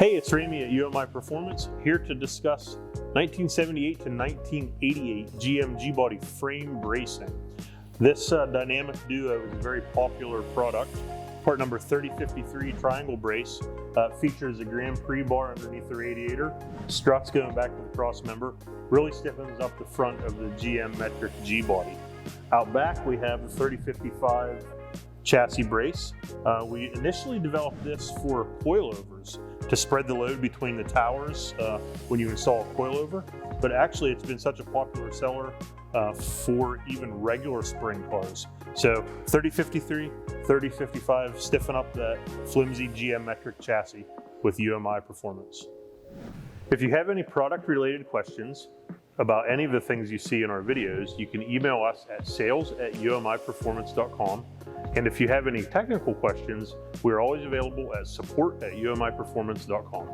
Hey, it's Ramey at UMI Performance, here to discuss 1978 to 1988 GM G-body frame bracing. This dynamic duo is a very popular product. Part number 3053 triangle brace features a Grand Prix bar underneath the radiator, struts going back to the cross member, really stiffens up the front of the GM metric G-body. Out back we have the 3055 chassis brace. We initially developed this for coilovers to spread the load between the towers when you install a coilover, but actually it's been such a popular seller for even regular spring cars. So 3053, 3055, stiffen up that flimsy GM metric chassis with UMI Performance. If you have any product related questions about any of the things you see in our videos, you can email us at sales@umiperformance.com. And if you have any technical questions, we're always available at support@umiperformance.com.